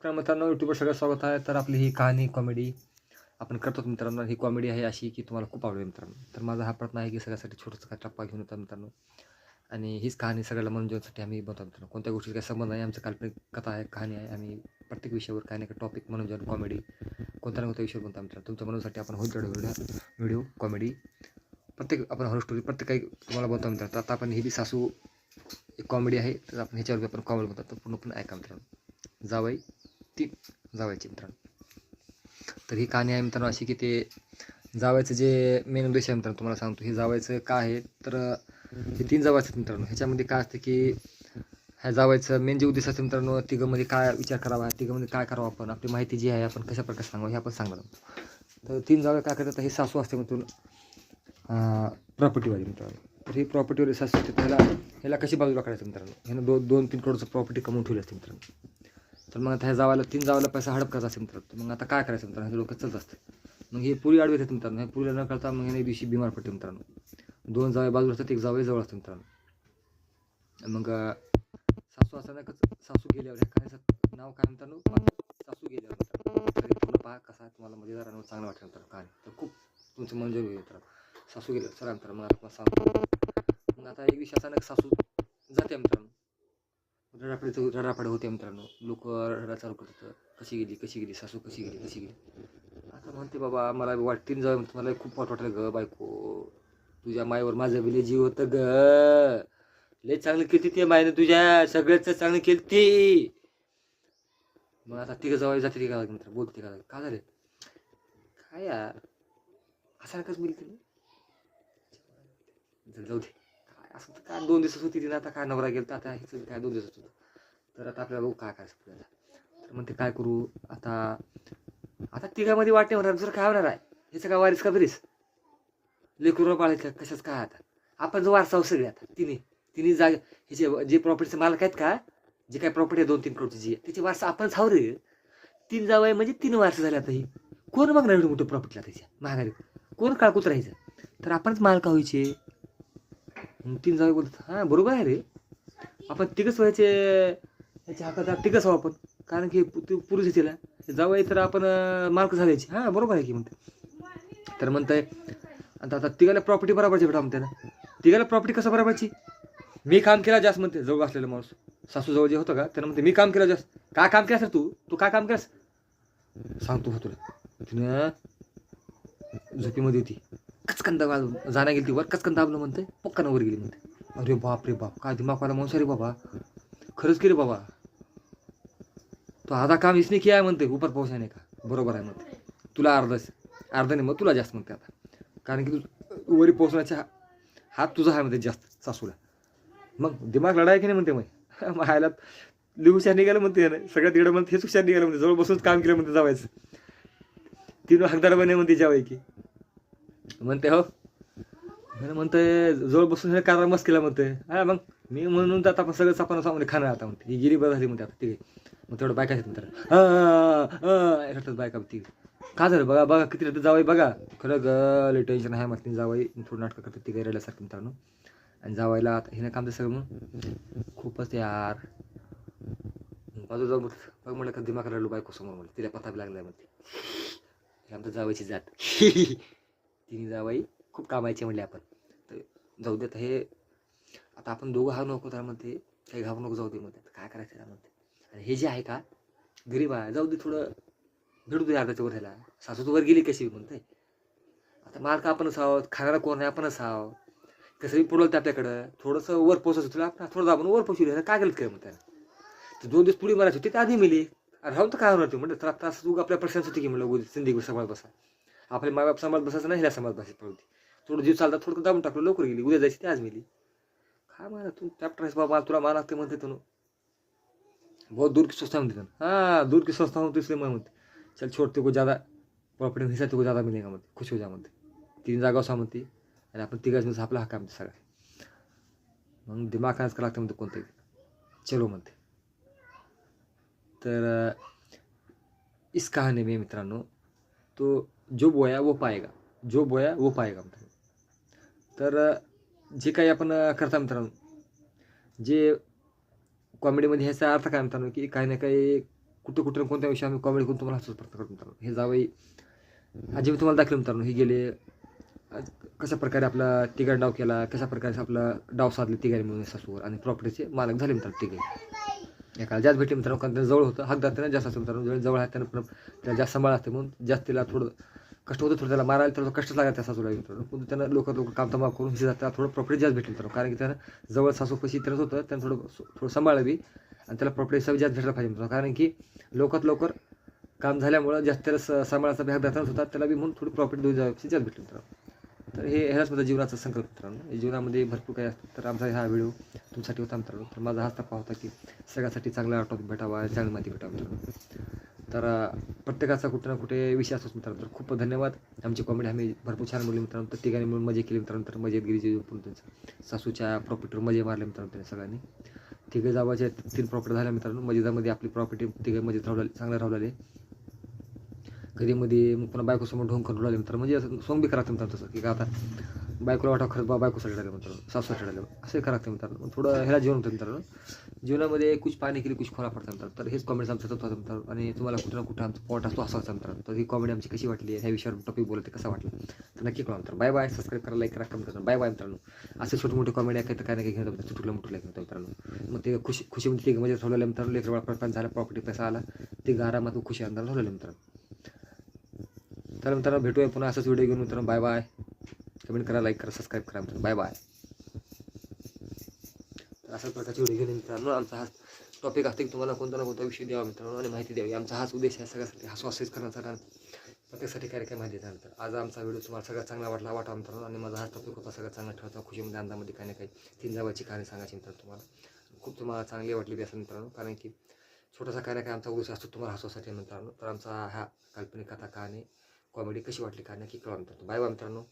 नमस्कार मित्रांनो, यूट्यूबवर सगळं स्वागत आहे. तर आपली ही कहाणी कॉमेडी आपण करतो मित्रांनो. ही कॉमेडी आहे अशी की तुम्हाला खूप आवडेल मित्रांनो. तर माझा हा प्रयत्न आहे की सगळ्यासाठी छोटासा काय टप्पा घेऊन येतो मित्रांनो. आणि हीच कहाणी सगळ्याला मनोरंजनासाठी आम्ही बनवतो मित्रांनो. कोणत्या गोष्टीचा काही संबंध नाही, आमचं काल्पनिक कथा आहे, कहाणी आहे. आम्ही प्रत्येक विषयावर काही ना काही टॉपिक, मनोरंजन, कॉमेडी कोणत्या ना कोणत्या विषयावर बनतो मित्रांनो. तुमच्या मनोसाठी आपण होईल व्हिडिओ कॉमेडी प्रत्येक आपण हॉरर स्टोरी प्रत्येक काही तुम्हाला बनवतो मित्रांनो. आता आपण ही बी सासू एक कॉमेडी आहे, तर आपण ह्याच्यावर आपण कॉमेडी बनवतो. तर पूर्णपणे ऐका मित्रांनो. जावई 3 जावायचे मित्रांनो. तर ही कहाणी आहे मित्रांनो अशी की ते जावायचं जे मेन उद्देश आहे मित्रांनो तुम्हाला सांगतो. हे जावायचं काय आहे तर हे 3 जावं असतात मित्रांनो. ह्याच्यामध्ये काय असतं की ह्या जावायचं मेन जे उद्देश असतं मित्रांनो, तिघांमध्ये काय विचार करावा, तिघांमध्ये काय करावं, आपण आपली माहिती जी आहे आपण कशा प्रकारे सांगावं हे आपण सांगणार आहोत. तर 3 जावं काय करतात, हे सासू असते मित्रांनो प्रॉपर्टीवाली मित्रांनो. तर ही प्रॉपर्टीवाली सासू असते, तर ह्याला कशी बाजूला काढायचं मित्रांनो. ह्यानं 2-3 करोडचं प्रॉपर्टी कमवून ठेवली असते मित्रांनो. तर मग आता ह्या जावायला 3 जावायला पैसा हडप करायचा असेल मित्रांनो. तर मग आता काय करायचं मित्रांनो, हे लोक चलत असतं. मग हे पुरी आडवे येतात मित्रांनो. हे पुरीला न कळता मग ह्याने दिवशी बिमार पडते मित्रांनो. 2 जावे बाजूला असतात, 1 जावई जवळ असतं मित्रांनो. मग सासू अचानकच सासू गेल्यावर ह्या कहाणीचं नाव काय मित्रांनो, सासू गेल्यावर मित्रांनो. तर हे पूर्ण पहा कसा तुम्हाला मजेदार आणि चांगलं वाटेल मित्रांनो कहाणी. तर खूप तुमचं मनोरंजन होईल मित्रांनो. सासू गेल्यावर चला मित्रांनो, मग आता सांगतो. मग आता एक दिवशी अचानक सासू जाते मित्रांनो. रडापड होते मित्रांनो. लोक रडा चालू करतात, कशी गेली सासू, कशी गेली. आता म्हणते बाबा मला वाटतील जाऊ, मला खूप वाट वाटलं ग बायको, तुझ्या मायवर माझं बी लय जीव होतं ग, लय चांगलं केली ते मायनं, तुझ्या सगळ्याच चांगलं केली ती. मग आता तिघं जाऊ जाते का मित्र, बोलते का झाले काय यार अचानकच मिळते जाऊ दे. काय असं तर काय 2 दिवस होती तिला, आता काय नवरा गेला, आता हिचं काय 2 दिवस होतं. तर आता आपल्याला बघू काय करायचं आपल्याला. तर म्हणते काय करू आता तिघामध्ये वाटणे होणार, दुसरं काय होणार आहे, ह्याचं काय वारीस का बरीस लेकरू पाळायचं कशाच काय. आता आपण जो वारसा सगळे आता तिन्ही जागा ह्याचे जे प्रॉपर्टीचे मालक आहेत का, जे काय प्रॉपर्टी आहे 2-3 करोडची जी आहे त्याची वारसा आपणच हाव रे. 3 जावं म्हणजे 3 वारसा झाले. आता ही कोण बघणार एवढं मोठं प्रॉपर्टीला त्याच्या महागारी, कोण काळकूत राहायचं, तर आपणच मालक व्हायचे. 3 जावे बोलतात हां बरोबर आहे रे, आपण तिघच व्हायचे, याच्या हातात तिघच व्हावं आपण, कारण की पुरुष आहे तिला जावं तर आपण मालक झाल्याची. हां बरोबर आहे की म्हणते. तर म्हणताय आता तिघाला प्रॉपर्टी बरोबरची भेटा म्हणते ना. तिघाला प्रॉपर्टी कसं बरोबरची, मी काम केला जास्त म्हणते जवळ असलेला माणूस. सासू जवळ जे होतं का त्यानं म्हणते मी काम केलं जास्त. काय काम केलं सर तू काय काम केलंस सांगतो तुला. तिनं झोपीमध्ये होती, कचकन दाबून जाण्या गेली ती वर, कचकन दाबलं म्हणते, पक्कानं वर गेली म्हणते. अरे बाप रे बाप, काय दिमागवाला माणूस रे बाबा, खरंच की रे बाबा, तो आधा काम इसने किया आहे म्हणते ऊपर पोहोचण्याने का. बरोबर आहे म्हणते, तुला अर्धा नाही मग तुला जास्त म्हणते आता, कारण की तू वरी पोहोचण्याचा हात तुझा आहे म्हणते जास्त सासूला. मग दिमाग लढाय की नाही म्हणते. मग मायला लिहू हुशार निघालं म्हणते ना, सगळ्यात तिकडे म्हणते हेच हुशार निघालं म्हणते, जवळ बसूनच काम केलं म्हणते जावायचं. 3 हकदार बने म्हणते जावाय की म्हणते हो म्हणते जवळ बसून हे कारवा मस्त केला म्हणते. हा मग मी म्हणून तर आपण सगळं सापानं सामने खाणार आता म्हणते. ही गिरी बरं झाली म्हणते आता तिघे. मग तेवढं बायका म्हणतात बायका ती का झालं बघा किती राहतं जावई बघा, खरं ग लय टेन्शन आहे मग जावई थोडं नाटकं करतात ती रडल्यासारखं मित्रांनो. आणि जावायला आता हिनं काम सगळं मग खूपच यार बाजू जाऊन बघ म्हणलं का दिमाग रडलो बायको समोर म्हणलं, तिला पता बी लागलाय म्हणते हे आमचं जावायची जात. तिने जावाई खूप कामायचे म्हणले आपण. तर जाऊ देत हे आता आपण दोघं हा नको तर म्हणते, काही घाबरू नको जाऊ दे म्हणते, काय करायचं त्याला म्हणते. आणि हे जे आहे का गरीब आहे जाऊ दे थोडं भेटू दे अर्ध्याच्या वर ह्याला, सासू तू वर गेली कशी म्हणते. आता मार्क आपणच आहोत, खाणारा कोण आहे आपणच आहोत, कसंही पुरवलं आपल्याकडं थोडंसं वर पोचायचं तुला आपण थोडं दाबून वर पोचवलं काय केलं काय म्हणते. तर 2 दिवस पुढे मरायची होती ते आधी मिली राहून तर काय होणार ते म्हणलं. तर त्रास तू आपल्या प्रश्नाच होती की म्हणलं सिंधी सांभाळ बसा, आपले मायबाप सांभाळ बसायचं नाही, हिला सांभाळ बसायची पडती. थोडं जीव चालतात थोडं दाबून टाकलं लवकर गेली, उद्या जायची ते आज मिली. काय म्हणा तू चॅप्टर आहेस बाबा, तुला मान लागते म्हणते तू बहुत दूर की सोचता म्हणते. हाँ दूर की सोचता हूँ तो इसलिए मैं म्हणते चल छोड़ते को ज़्यादा प्रॉपर्टी हिस्सा को ज़्यादा मिलेगा म्हणते, खुश हो जा म्हणते. 3 जागा असा म्हणते आणि आपण तिघाच आपला हक्क म्हणते सगळा. मग दिमाग कायच करावं लागतं म्हणते कोणतंही. चलो म्हणते. तर इस कहानी में मित्रांनो तो जो बोया वो पाएगा, जो बोया वो पाएगा मित्रांनो. तर जे काही आपण करता मित्रांनो, जे कॉमेडीमध्ये ह्याचा अर्थ काय मित्रांनो की काही ना काही कुठे कुठे कोणत्या विषयी आम्ही कॉमेडी करून तुम्हाला हसूच प्रयत्न करतो मित्रांनो. हे जावई आजी मी तुम्हाला दाखवलं मित्रांनो. हे गेले कशा प्रकारे आपला तिघा डाव केला, कशा प्रकारे आपला डाव साधले तिघांनी मिळून सासूवर आणि प्रॉपर्टीचे मालक झाले मित्रांनो तिघे. एकाला जास्त भेटले मित्रांनो, कारण त्याला जवळ होतं, हकदार त्यानं जास्त असतं मित्रांनो. जवळ आहे त्यानं त्याला जास्त सांभाळ असते म्हणून जास्त तिला थोडं कष्ट होतं, थोडं त्याला मारायला थोडं कष्ट लागत त्या सासूला मित्रांनो. पण त्यांना लोक काम तमाम करून त्याला थोडं प्रॉपर्टी जास्त भेटली मित्रांनो, कारण की त्यानं जवळ सासू पशी त्यानंच होतं, त्यानं थोडं सांभाळलं बी आणि त्याला प्रॉपर्टी सगळी जास्त भेटला पाहिजे मित्रांनो. कारण की लवकर काम झाल्यामुळं जास्त त्याला सांभाळायचा भाग दाखवत होता, त्याला बी म्हणून थोडी प्रॉपर्टी दोन जास्त भेटली मित्रांनो. तर ह्यालाच माझा जीवनाचा संकल्प मित्रांनो. जीवनामध्ये भरपूर काही असतं. तर आमचा हा व्हिडिओ तुमच्यासाठी होता मित्रांनो. तर माझा हाच टप्पा होता की सगळ्यासाठी चांगला टॉपिक भेटावा, चांगली माहिती भेटावा मित्रांनो. तर प्रत्येकाचा कुठे ना कुठे विषय असतोच मित्रांनो. तर खूप धन्यवाद. आमची कॉमेडी आम्ही भरपूर छान बोलली मित्रांनो. तर तिघांनी मिळून मजे केली मित्रांनो. तर मजेत गिरीचे त्यांचं सासूच्या प्रॉपर्टीवर मजे मारले मित्रांनो त्यांनी सगळ्यांनी. तिघे जावाच्या 3 प्रॉपर्टी झाल्या मित्रांनो. मजेदामध्ये आपली प्रॉपर्टी तिघे मजेत राहू चांगलं राहू कधीमध्ये मग पुन्हा बायकोसमोर ढोंग करून राहिले मित्रांनो. म्हणजे असं सोंग बी करायचं मित्रांनो तसं की आता बायकोला वाटावं खरंच बायकोसाठी राहिलं मित्रांनो, सासूसाठी राहिलं असं करायचं मित्रांनो. मग थोडं ह्याला जीवन होतं मित्रांनो. जीवनामध्ये कुछ पाणी केली कुछ खोला पडतं मित्रांनो. तर हेच कॉमेडीचं आमचं तत्व होतं मित्रांनो. आणि तुम्हाला कुठं ना कुठं आमचा पॉट असतो असायचा मित्रांनो. तर ही कॉमेडी आमची कशी वाटली, ह्या विषयावर टॉपिक बोलते कसा वाटला तर नक्की कळवा मित्रांनो. Bye bye. सबस्क्राईब करा, लाईक करा, कमेंट करा. बाय बाय मित्रांनो. असे छोटे मोठे कॉमेडी आहे तर काय नाही घेऊन येतो छोटूला मोठं लाईक होतं मित्रांनो. मग ते खुशीमध्ये ते म्हणजे ठेवलेलं मित्रांनो. लेकर वेळा प्रपंच झाला, प्रॉपर्टी पैसा आला, ते आरामात खुशी अंदाज ठेवलेलं मित्रांनो. तर मित्रांनो भेटूया पुन्हा असंच व्हिडिओ घेऊन मित्रांनो. Bye bye. कमेंट करा, लाईक करा, सबस्क्राईब करा मित्रांनो. Bye bye. तर अशाच प्रकारचे व्हिडिओ घेऊन मित्रांनो. आमचा हाच टॉपिक असते की तुम्हाला कोणता ना कोणता विषय द्यावा मित्रांनो आणि माहिती द्यावी. आमचा हाच उद्देश आहे सगळ्यासाठी हसवासेच करण्याचा, कारण प्रत्येकासाठी काय माहिती झालं. तर आज आमचा व्हिडिओ तुम्हाला सगळ्यात चांगला वाटा मित्रांनो. आणि माझा हाच टॉपिक होता सगळ्यात चांगला ठेवायचा, खुशीमध्ये आनंदामध्ये काही ना काही 3 जावाची कहाणी सांगायची मित्रांनो तुम्हाला. खूप तुम्हाला चांगली वाटली ती असेल मित्रांनो, कारण की छोटासा काय ना काय आमचा उद्देश असतो तुम्हाला हसवासाठी मित्रांनो. तर आमचा हा काल्पनिक कथा कहाणी कॉमेडी कशी वाटली काय नक्की कळवा मित्रांनो. बाय बाय मित्रांनो.